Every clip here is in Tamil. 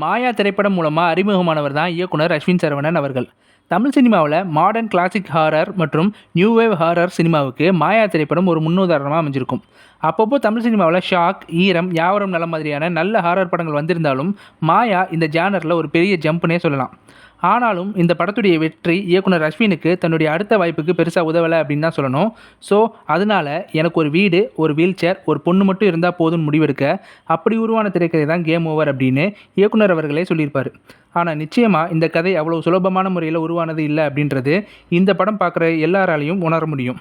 மாயா திரைப்படம் மூலமாக அறிமுகமானவர் தான் இயக்குனர் அஸ்வின் சரவணன் அவர்கள். தமிழ் சினிமாவில் மாடர்ன் கிளாசிக் ஹாரர் மற்றும் நியூ வேவ் ஹாரர் சினிமாவுக்கு மாயா திரைப்படம் ஒரு முன்னுதாரணமாக அமைஞ்சிருக்கும். அப்பப்போ தமிழ் சினிமாவில் ஷாக், ஈரம், யாவரும் நலம் மாதிரியான நல்ல ஹாரர் படங்கள் வந்திருந்தாலும் மாயா இந்த ஜானரில் ஒரு பெரிய ஜம்ப்னே சொல்லலாம். ஆனாலும் இந்த படத்துடைய வெற்றி இயக்குனர் அஸ்வினுக்கு தன்னுடைய அடுத்த வாய்ப்புக்கு பெருசாக உதவலை அப்படின்னு தான் சொல்லணும். ஸோ அதனால் எனக்கு ஒரு வீடு, ஒரு வீல் சேர், ஒரு பொண்ணு மட்டும் இருந்தால் போதும்னு முடிவெடுக்க அப்படி உருவான திரைக்கதை தான் கேம் ஓவர் அப்படின்னு இயக்குனர் அவர்களே சொல்லியிருப்பார். ஆனால் நிச்சயமாக இந்த கதை அவ்வளோ சுலபமான முறையில் உருவானது இல்லை அப்படின்றது இந்த படம் பார்க்குற எல்லாராலையும் உணர முடியும்.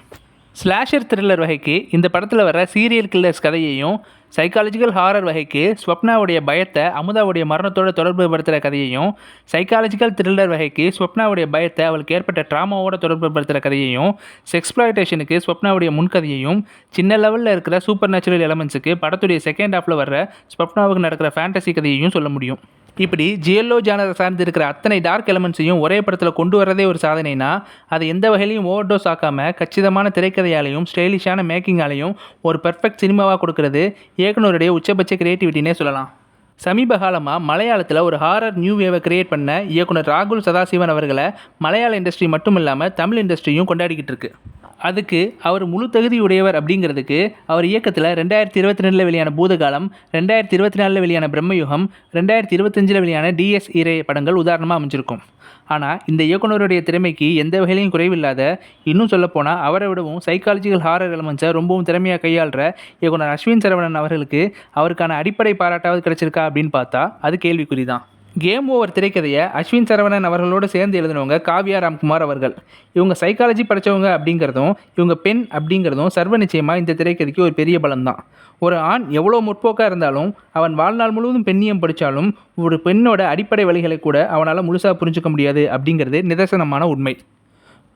ஸ்லாஷர் த்ரில்லர் வகைக்கு இந்த படத்தில் வர சீரியல் கில்லர்ஸ் கதையையும், சைக்காலஜிக்கல் ஹாரர் வகைக்கு ஸ்வப்னாவுடைய பயத்தை அமுதாவுடைய மரணத்தோட தொடர்பு படுத்துகிற கதையையும், சைக்காலஜிக்கல் த்ரில்லர் வகைக்கு ஸ்வப்னாவுடைய பயத்தை அவளுக்கு ஏற்பட்ட ட்ராமாவோட தொடர்பு படுத்துகிற கதையையும், செக்ஸ்ப்ளாய்டேஷனுக்கு ஸ்வப்னாவுடைய முன்கதையையும், சின்ன லெவலில் இருக்கிற சூப்பர் நேச்சுரல் எலமெண்ட்ஸுக்கு படத்துடைய செகண்ட் ஹாஃபில் வர்ற ஸ்வப்னாவுக்கு நடக்கிற ஃபேண்டசி கதையையும் சொல்ல முடியும். இப்படி ஜிஎல்ஓ ஜானரை சார்ந்து இருக்கிற அத்தனை டார்க் எலமெண்ட்ஸையும் ஒரே படத்தில் கொண்டு வரதே ஒரு சாதனைனா, அதை எந்த வகையிலையும் ஓவர் டோஸ் ஆக்காமல் கச்சிதமான திரைக்கதையாலையும் ஸ்டைலிஷான மேக்கிங்காலையும் ஒரு பெர்ஃபெக்ட் சினிமாவாக கொடுக்கறது இயக்குனருடைய உச்சபட்ச கிரியேட்டிவிட்டினே சொல்லலாம். சமீப காலமாக மலையாளத்தில் ஒரு ஹாரர் நியூ வேவை கிரியேட் பண்ண இயக்குனர் ராகுல் சதாசிவன் அவர்களை மலையாள இண்டஸ்ட்ரி மட்டும் இல்லாமல் தமிழ் இண்டஸ்ட்ரியும் கொண்டாடிக்கிட்டு இருக்கு. அதுக்கு அவர் முழு தகுதி உடையவர் அப்படிங்கிறதுக்கு அவர் இயக்கத்தில் 2022 வெளியான பூதகாலம், 2024 வெளியான பிரம்மயுகம், 2025 வெளியான டிஎஸ் ஈரே படங்கள் உதாரணமாக அமைஞ்சிருக்கும். ஆனால் இந்த இயக்குனருடைய திறமைக்கு எந்த வகையிலையும் குறைவில்லாத, இன்னும் சொல்லப்போனால் அவரை விடவும் சைக்காலஜிக்கல் ஹாரர் எலமெண்ட்ஸை ரொம்பவும் திறமையாக கையாளுற இயக்குனர் அஸ்வின் சரவணன் அவர்களுக்கு அவருக்கான அடிப்படை பாராட்டாவது கிடைச்சிருக்கா அப்படின்னு பார்த்தா அது கேள்விக்குறி தான். கேம் ஓவர் திரைக்கதையை அஸ்வின் சரவணன் அவர்களோடு சேர்ந்து எழுதினவங்க காவ்யா ராம்குமார் அவர்கள். இவங்க சைக்காலஜி படித்தவங்க அப்படிங்கிறதும் இவங்க பெண் அப்படிங்கிறதும் சர்வ நிச்சயமாக இந்த திரைக்கதைக்கு ஒரு பெரிய பலம்தான். ஒரு ஆண் எவ்வளோ முற்போக்காக இருந்தாலும், அவன் வாழ்நாள் முழுவதும் பெண்ணியம் படித்தாலும், ஒரு பெண்ணோட அடிப்படை வழிகளை கூட அவனால் முழுசாக புரிஞ்சுக்க முடியாது அப்படிங்கிறது நிதர்சனமான உண்மை.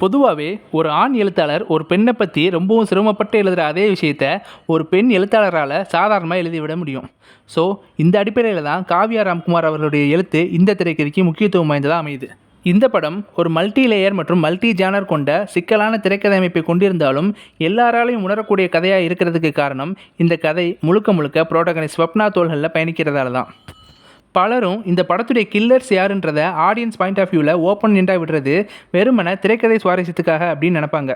பொதுவாகவே ஒரு ஆண் எழுத்தாளர் ஒரு பெண்ணை பற்றி ரொம்பவும் சிரமப்பட்டு எழுதுகிற அதே விஷயத்தை ஒரு பெண் எழுத்தாளரால் சாதாரணமாக எழுதிவிட முடியும். ஸோ இந்த அடிப்படையில் தான் காவ்யா ராம்குமார் அவர்களுடைய எழுத்து இந்த திரைக்கதைக்கு முக்கியத்துவம் வாய்ந்ததாக அமையுது. இந்த படம் ஒரு மல்டி லேயர் மற்றும் மல்டி ஜானர் கொண்ட சிக்கலான திரைக்கதை அமைப்பை கொண்டிருந்தாலும் எல்லாராலையும் உணரக்கூடிய கதையாக இருக்கிறதுக்கு காரணம் இந்த கதை முழுக்க முழுக்க புரோட்டகனிஸ்ட் ஸ்வப்னா தோள்களில் பயணிக்கிறதால தான். பலரும் இந்த படத்துடைய கில்லர்ஸ் யாருன்றதை ஆடியன்ஸ் பாயிண்ட் ஆஃப் வியூவில் ஓப்பன் எண்டாக விடுறது வெறுமனை திரைக்கதை சுவாரஸ்யத்துக்காக அப்படின்னு நினைப்பாங்க.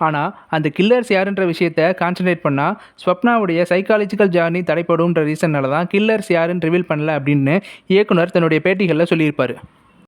ஆனால் அந்த கில்லர்ஸ் யாருன்ற விஷயத்தை கான்சன்ட்ரேட் பண்ணால் ஸ்வப்னாவுடைய சைக்காலஜிக்கல் ஜர்னி தடைப்படும்ன்ற ரீசன்னால தான் கில்லர்ஸ் யாருன்னு ரிவீல் பண்ணல அப்படின்னு இயக்குனர் தன்னுடைய பேட்டிகளில் சொல்லியிருப்பார்.